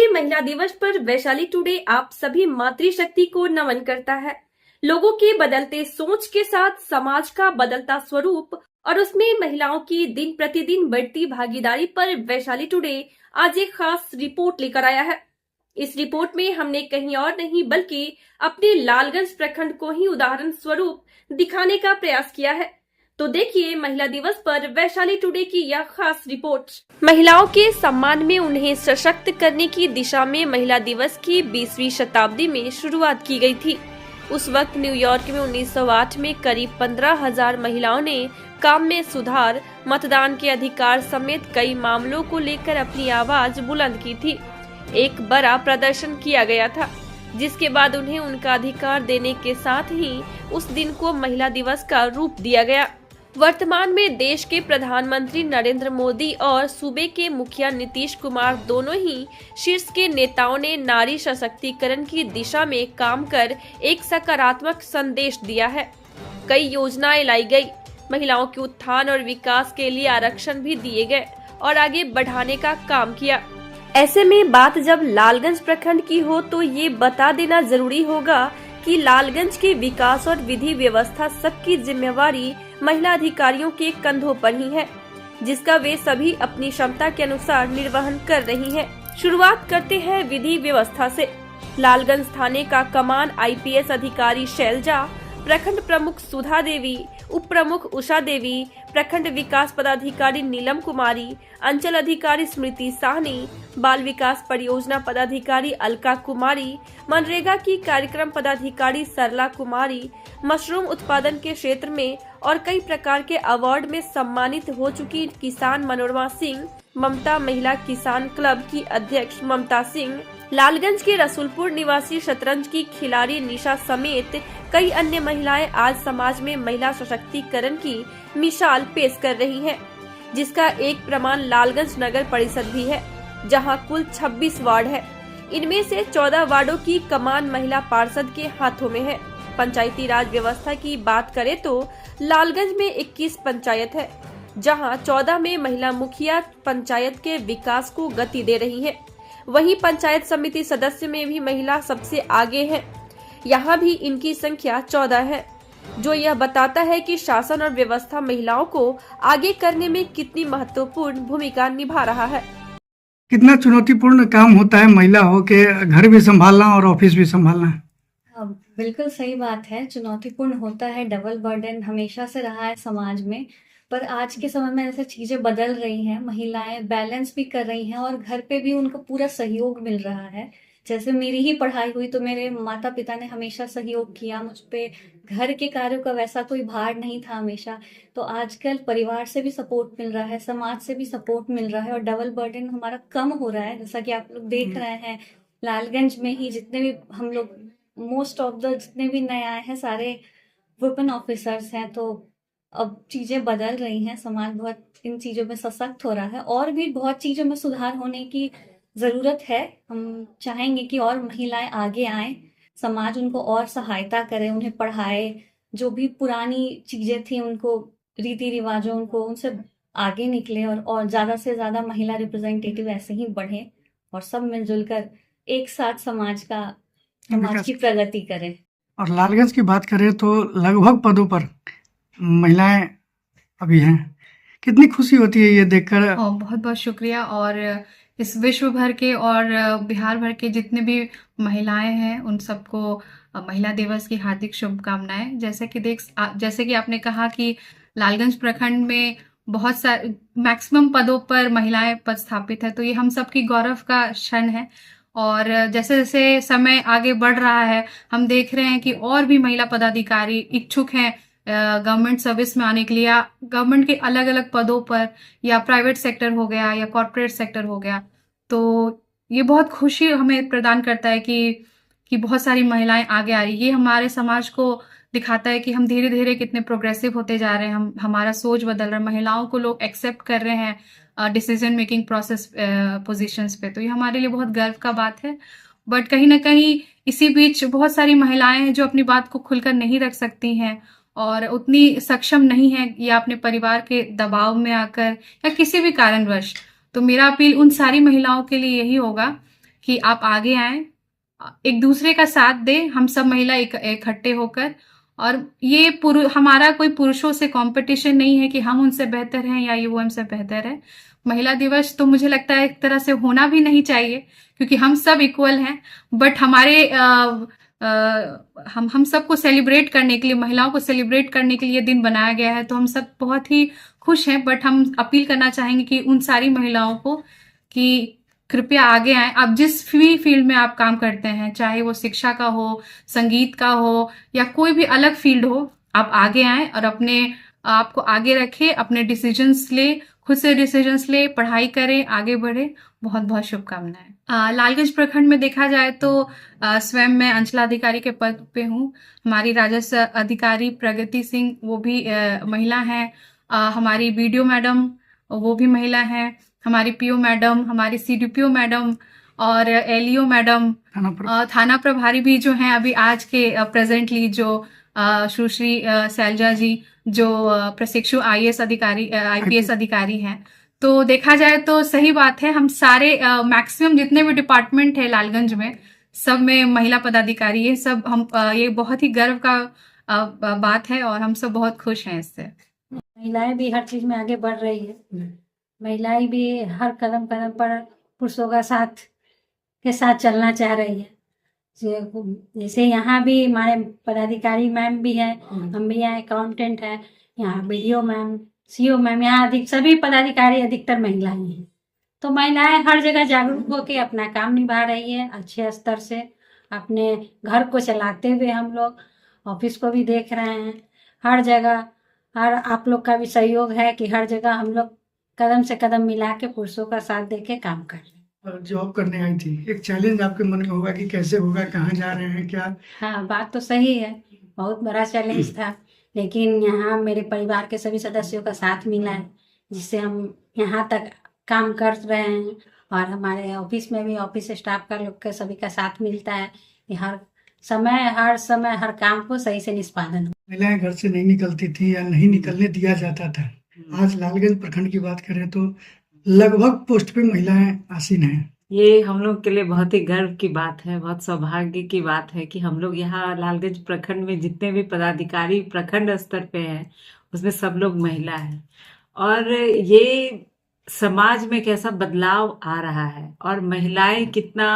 अंतर्राष्ट्रीय महिला दिवस पर वैशाली टुडे आप सभी मातृशक्ति को नमन करता है। लोगों के बदलते सोच के साथ समाज का बदलता स्वरूप और उसमें महिलाओं की दिन प्रतिदिन बढ़ती भागीदारी पर वैशाली टुडे आज एक खास रिपोर्ट लेकर आया है। इस रिपोर्ट में हमने कहीं और नहीं बल्कि अपने लालगंज प्रखंड को ही उदाहरण स्वरूप दिखाने का प्रयास किया है। तो देखिए महिला दिवस पर वैशाली टुडे की यह खास रिपोर्ट। महिलाओं के सम्मान में उन्हें सशक्त करने की दिशा में महिला दिवस की 20वीं शताब्दी में शुरुआत की गई थी। उस वक्त न्यूयॉर्क में 1908 में करीब 15,000 महिलाओं ने काम में सुधार, मतदान के अधिकार समेत कई मामलों को लेकर अपनी आवाज बुलंद की थी। एक बड़ा प्रदर्शन किया गया था, जिसके बाद उन्हें उनका अधिकार देने के साथ ही उस दिन को महिला दिवस का रूप दिया गया। वर्तमान में देश के प्रधानमंत्री नरेंद्र मोदी और सूबे के मुखिया नीतीश कुमार दोनों ही शीर्ष के नेताओं ने नारी सशक्तिकरण की दिशा में काम कर एक सकारात्मक संदेश दिया है। कई योजनाएं लाई गई, महिलाओं के उत्थान और विकास के लिए आरक्षण भी दिए गए और आगे बढ़ाने का काम किया। ऐसे में बात जब लालगंज प्रखंड की हो तो ये बता देना जरूरी होगा कि लालगंज के विकास और विधि व्यवस्था सबकी जिम्मेवारी महिला अधिकारियों के कंधों पर ही है, जिसका वे सभी अपनी क्षमता के अनुसार निर्वहन कर रही हैं। शुरुआत करते हैं विधि व्यवस्था से। लालगंज थाने का कमान आईपीएस अधिकारी शैलजा, प्रखंड प्रमुख सुधा देवी, उप प्रमुख उषा देवी, प्रखंड विकास पदाधिकारी नीलम कुमारी, अंचल अधिकारी स्मृति साहनी, बाल विकास परियोजना पदाधिकारी अलका कुमारी, मनरेगा की कार्यक्रम पदाधिकारी सरला कुमारी, मशरूम उत्पादन के क्षेत्र में और कई प्रकार के अवार्ड में सम्मानित हो चुकी किसान मनोरमा सिंह, ममता महिला किसान क्लब की अध्यक्ष ममता सिंह, लालगंज के रसूलपुर निवासी शतरंज की खिलाड़ी निशा समेत कई अन्य महिलाएं आज समाज में महिला सशक्तिकरण की मिसाल पेश कर रही हैं, जिसका एक प्रमाण लालगंज नगर परिषद भी है, जहां कुल 26 वार्ड है। इनमें से 14 वार्डों की कमान महिला पार्षद के हाथों में है। पंचायती राज व्यवस्था की बात करें तो लालगंज में 21 पंचायत है, जहां 14 में महिला मुखिया पंचायत के विकास को गति दे रही है। वहीं पंचायत समिति सदस्य में भी महिला सबसे आगे है, यहाँ भी इनकी संख्या 14 है, जो यह बताता है कि शासन और व्यवस्था महिलाओं को आगे करने में कितनी महत्वपूर्ण भूमिका निभा रहा है। कितना चुनौतीपूर्ण काम होता है महिला हो के घर भी संभालना और ऑफिस भी संभालना। बिल्कुल सही बात है, चुनौतीपूर्ण होता है, डबल बर्डन हमेशा से रहा है समाज में। पर आज के समय में ऐसे चीजें बदल रही हैं, महिलाएं बैलेंस भी कर रही हैं और घर पे भी उनको पूरा सहयोग मिल रहा है। जैसे मेरी ही पढ़ाई हुई तो मेरे माता पिता ने हमेशा सहयोग किया मुझ पे, घर के कार्यों का वैसा कोई भार नहीं था हमेशा। तो आजकल परिवार से भी सपोर्ट मिल रहा है, समाज से भी सपोर्ट मिल रहा है और डबल बर्डन हमारा कम हो रहा है। जैसा कि आप लोग देख रहे हैं, लालगंज में ही जितने भी हम लोग मोस्ट ऑफ द जितने भी नए आए हैं सारे वुमेन ऑफिसर्स हैं। तो अब चीजें बदल रही हैं, समाज बहुत इन चीजों में सशक्त हो रहा है और भी बहुत चीजों में सुधार होने की जरूरत है। हम चाहेंगे कि और महिलाएं आगे आएं, समाज उनको और सहायता करे, उन्हें पढ़ाए, जो भी पुरानी चीजें थी उनको रीति रिवाजों उनको उनसे आगे निकले और ज्यादा से ज्यादा महिला रिप्रेजेंटेटिव ऐसे ही बढ़े और सब मिलजुल कर एक साथ समाज की प्रगति करें। और लालगंज की बात करें तो लगभग पदों पर महिलाएं अभी हैं। कितनी खुशी होती है ये देखकर। बहुत बहुत शुक्रिया। और इस विश्व भर के और बिहार भर के जितने भी महिलाएं हैं उन सबको महिला दिवस की हार्दिक शुभकामनाएं। जैसे कि आपने कहा कि लालगंज प्रखंड में बहुत सारे मैक्सिमम पदों पर महिलाएं पद स्थापित है, तो ये हम सबकी गौरव का क्षण है। और जैसे जैसे समय आगे बढ़ रहा है हम देख रहे हैं कि और भी महिला पदाधिकारी इच्छुक हैं गवर्नमेंट सर्विस में आने के लिए, या गवर्नमेंट के अलग अलग पदों पर, या प्राइवेट सेक्टर हो गया या कॉर्पोरेट सेक्टर हो गया। तो ये बहुत खुशी हमें प्रदान करता है कि बहुत सारी महिलाएं आगे आ रही। ये हमारे समाज को दिखाता है कि हम धीरे धीरे कितने प्रोग्रेसिव होते जा रहे हैं, हमारा सोच बदल रहा है, महिलाओं को लोग एक्सेप्ट कर रहे हैं डिसीजन मेकिंग प्रोसेस पोजीशंस पे। तो ये हमारे लिए बहुत गर्व का बात है। बट कहीं ना कहीं इसी बीच बहुत सारी महिलाएं हैं जो अपनी बात को खुलकर नहीं रख सकती हैं और उतनी सक्षम नहीं है, या अपने परिवार के दबाव में आकर या किसी भी कारणवश। तो मेरा अपील उन सारी महिलाओं के लिए यही होगा कि आप आगे आएं, एक दूसरे का साथ दें, हम सब महिला इकट्ठे होकर। और ये हमारा कोई पुरुषों से कंपटीशन नहीं है कि हम उनसे बेहतर हैं या ये वो हमसे बेहतर है। महिला दिवस तो मुझे लगता है एक तरह से होना भी नहीं चाहिए, क्योंकि हम सब इक्वल हैं। बट हमारे हम सबको सेलिब्रेट करने के लिए, महिलाओं को सेलिब्रेट करने के लिए दिन बनाया गया है, तो हम सब बहुत ही खुश हैं। बट हम अपील करना चाहेंगे कि उन सारी महिलाओं को कि कृपया आगे आएं। आप जिस भी फील्ड में आप काम करते हैं, चाहे वो शिक्षा का हो, संगीत का हो या कोई भी अलग फील्ड हो, आप आगे आएं और अपने आप को आगे रखें, अपने डिसीजंस ले, खुद से डिसीजंस ले, पढ़ाई करें, आगे बढ़े। बहुत बहुत शुभकामनाएं। लालगंज प्रखंड में देखा जाए तो स्वयं मैं अंचलाधिकारी के पद पे हूँ। हमारी राजस्व अधिकारी प्रगति सिंह, वो भी महिला हैं। हमारी बीडीओ मैडम, वो भी महिला हैं। हमारी पीओ मैडम, हमारी सीडीपीओ मैडम और एलईओ मैडम, थाना प्रभारी भी जो हैं अभी आज के प्रेजेंटली जो सुश्री शैलजा जी, जो प्रशिक्षु आईएएस अधिकारी, आईपीएस अधिकारी हैं। तो देखा जाए तो सही बात है, हम सारे मैक्सिमम जितने भी डिपार्टमेंट है लालगंज में, सब में महिला पदाधिकारी है। सब हम ये बहुत ही गर्व का बात है और हम सब बहुत खुश हैं इससे। महिलाएं भी हर चीज में आगे बढ़ रही है। महिलाएं भी हर कदम कदम पर पुरुषों का साथ के साथ चलना चाह रही है। जैसे यहाँ भी हमारे पदाधिकारी मैम भी हैं, हम भी यहाँ अकाउंटेंट हैं, यहाँ बीडीओ मैम, सीओ मैम, यहाँ सभी पदाधिकारी अधिकतर महिलाएं हैं। तो महिलाएं हर जगह जागरूक होकर अपना काम निभा रही है अच्छे स्तर से। अपने घर को चलाते हुए हम लोग ऑफिस को भी देख रहे हैं। हर जगह हर आप लोग का भी सहयोग है कि हर जगह हम लोग कदम से कदम मिला के पुरुषों का साथ दे के काम कर रहे हैं। और जॉब करने आई थी, एक चैलेंज आपके मन में होगा कि कैसे होगा, कहाँ जा रहे हैं, क्या? हाँ, बात तो सही है, बहुत बड़ा चैलेंज था, लेकिन यहाँ मेरे परिवार के सभी सदस्यों का साथ मिला है, जिससे हम यहाँ तक काम कर रहे हैं। और हमारे ऑफिस में भी ऑफिस स्टाफ का लोग का सभी का साथ मिलता है कि हर समय हर काम को सही से निष्पादन हो। महिलाएं घर से नहीं निकलती थी या नहीं निकलने दिया जाता था। आज लालगंज प्रखंड की बात करें तो लगभग पोस्ट पे महिलाएं आसीन हैं। ये हम लोग के लिए बहुत ही गर्व की बात है, बहुत सौभाग्य की बात है कि हम लोग यहाँ लालगंज प्रखंड में जितने भी पदाधिकारी प्रखंड स्तर पे हैं, उसमें सब लोग महिला हैं। और ये समाज में कैसा बदलाव आ रहा है और महिलाएं कितना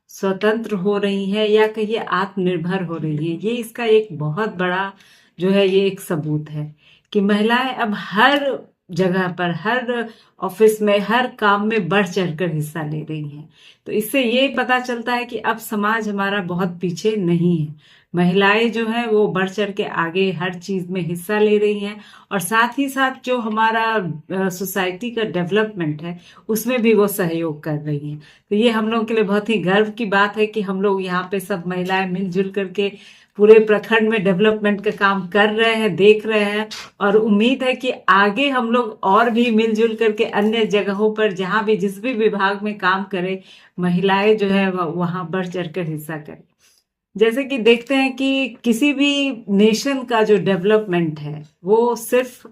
स्वतंत्र हो रही हैं या कहिए आत्मनिर्भर हो रही है, ये इसका एक बहुत बड़ा जो है ये एक सबूत है कि महिलाएं अब हर जगह पर, हर ऑफिस में, हर काम में बढ़ चढ़कर हिस्सा ले रही हैं। तो इससे ये पता चलता है कि अब समाज हमारा बहुत पीछे नहीं है। महिलाएं जो है वो बढ़ चढ़ के आगे हर चीज में हिस्सा ले रही हैं और साथ ही साथ जो हमारा सोसाइटी का डेवलपमेंट है उसमें भी वो सहयोग कर रही हैं। तो ये हम लोग के लिए बहुत ही गर्व की बात है कि हम लोग यहाँ पे सब महिलाएं मिलजुल करके पूरे प्रखंड में डेवलपमेंट का काम कर रहे हैं, देख रहे हैं। और उम्मीद है कि आगे हम लोग और भी मिलजुल करके अन्य जगहों पर जहाँ भी जिस भी विभाग में काम करें, महिलाएं जो है वहाँ बढ़ चढ़कर हिस्सा करें। जैसे कि देखते हैं कि किसी भी नेशन का जो डेवलपमेंट है वो सिर्फ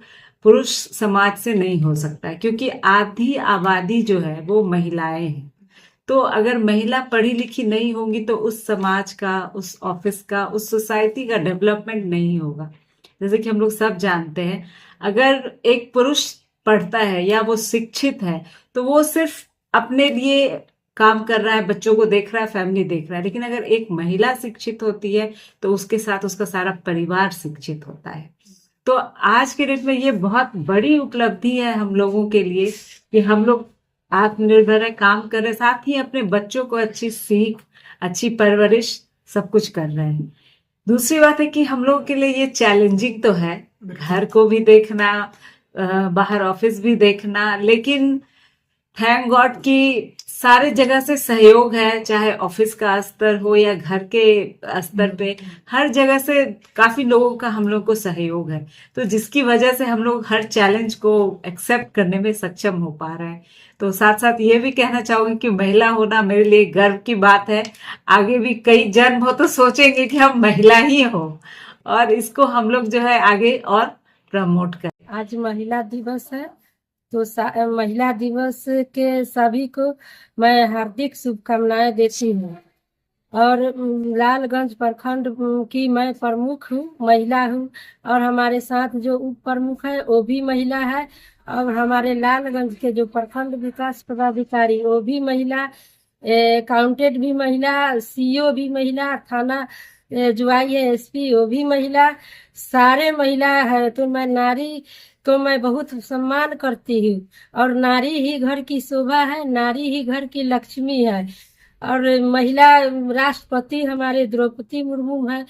पुरुष समाज से नहीं हो सकता, क्योंकि आधी आबादी जो है वो महिलाएं हैं। तो अगर महिला पढ़ी लिखी नहीं होंगी तो उस समाज का, उस ऑफिस का, उस सोसाइटी का डेवलपमेंट नहीं होगा। जैसे कि हम लोग सब जानते हैं, अगर एक पुरुष पढ़ता है या वो शिक्षित है तो वो सिर्फ अपने लिए काम कर रहा है, बच्चों को देख रहा है, फैमिली देख रहा है। लेकिन अगर एक महिला शिक्षित होती है तो उसके साथ उसका सारा परिवार शिक्षित होता है। तो आज के डेट में ये बहुत बड़ी उपलब्धि है हम लोगों के लिए कि हम लोग आत्मनिर्भर है, काम कर रहे, साथ ही अपने बच्चों को अच्छी सीख, अच्छी परवरिश सब कुछ कर रहे हैं। दूसरी बात है कि हम लोगों के लिए ये चैलेंजिंग तो है, घर को भी देखना, बाहर ऑफिस भी देखना, लेकिन थैंक गॉड कि सारे जगह से सहयोग है, चाहे ऑफिस का स्तर हो या घर के स्तर पे, हर जगह से काफी लोगों का हम लोग को सहयोग है। तो जिसकी वजह से हम लोग हर चैलेंज को एक्सेप्ट करने में सक्षम हो पा रहे हैं। तो साथ साथ ये भी कहना चाहूंगी कि महिला होना मेरे लिए गर्व की बात है। आगे भी कई जन्म हो तो सोचेंगे कि हम महिला ही हो और इसको हम लोग जो है आगे और प्रमोट करें। आज महिला दिवस है तो महिला दिवस के सभी को मैं हार्दिक शुभकामनाएं देती हूँ। और लालगंज प्रखंड की मैं प्रमुख हूँ, महिला हूँ। और हमारे साथ जो उप प्रमुख है वो भी महिला है। और हमारे लालगंज के जो प्रखंड विकास पदाधिकारी वो भी महिला, अकाउंटेंट भी महिला, सीईओ भी महिला, थाना जो आई है एसपी वो भी महिला, सारे महिला है। तो मैं नारी तो मैं बहुत सम्मान करती हूँ। और नारी ही घर की शोभा है, नारी ही घर की लक्ष्मी है। और महिला राष्ट्रपति हमारे द्रौपदी मुर्मू है।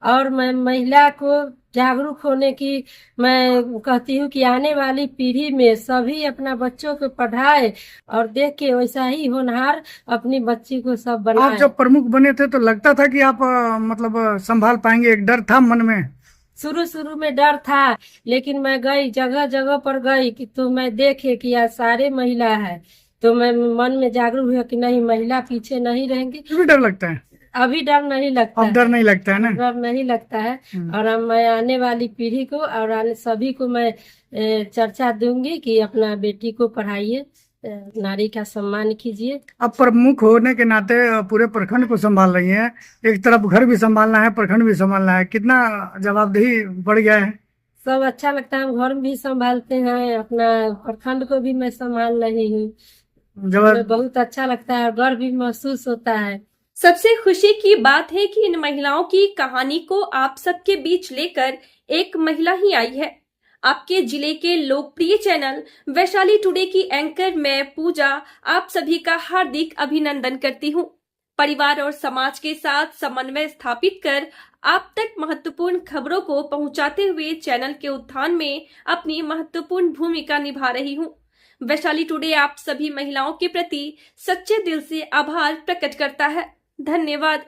और मैं महिला को जागरूक होने की मैं कहती हूँ कि आने वाली पीढ़ी में सभी अपना बच्चों को पढ़ाए और देख के वैसा ही होनहार अपनी बच्ची को सब आप बनाए। जब प्रमुख बने थे तो लगता था कि आप मतलब संभाल पाएंगे, एक डर था मन में? शुरू में डर था, लेकिन मैं गई, जगह जगह पर गई कि तो मैं देखे कि आज सारे महिला है, तो मैं मन में जागरूक हुआ कि नहीं, महिला पीछे नहीं रहेंगी। भी डर लगता है? अभी डर नहीं लगता अब डर नहीं लगता है ना? डर नहीं लगता है। और अब मैं आने वाली पीढ़ी को और आने सभी को मैं चर्चा दूंगी कि अपना बेटी को पढ़ाइए, नारी का सम्मान कीजिए। अब प्रमुख होने के नाते पूरे प्रखंड को संभाल रही हैं, एक तरफ घर भी संभालना है, प्रखंड भी संभालना है, कितना जवाबदेही बढ़ गया है? सब अच्छा लगता है, हम घर भी संभालते हैं, अपना प्रखंड को भी मैं संभाल रही हूँ। जब बहुत अच्छा लगता है और गर्व भी महसूस होता है। सबसे खुशी की बात है कि इन महिलाओं की कहानी को आप सबके बीच लेकर एक महिला ही आई है। आपके जिले के लोकप्रिय चैनल वैशाली टुडे की एंकर मैं पूजा आप सभी का हार्दिक अभिनंदन करती हूँ। परिवार और समाज के साथ समन्वय स्थापित कर आप तक महत्वपूर्ण खबरों को पहुंचाते हुए चैनल के उत्थान में अपनी महत्वपूर्ण भूमिका निभा रही हूँ। वैशाली टुडे आप सभी महिलाओं के प्रति सच्चे दिल से आभार प्रकट करता है। धन्यवाद।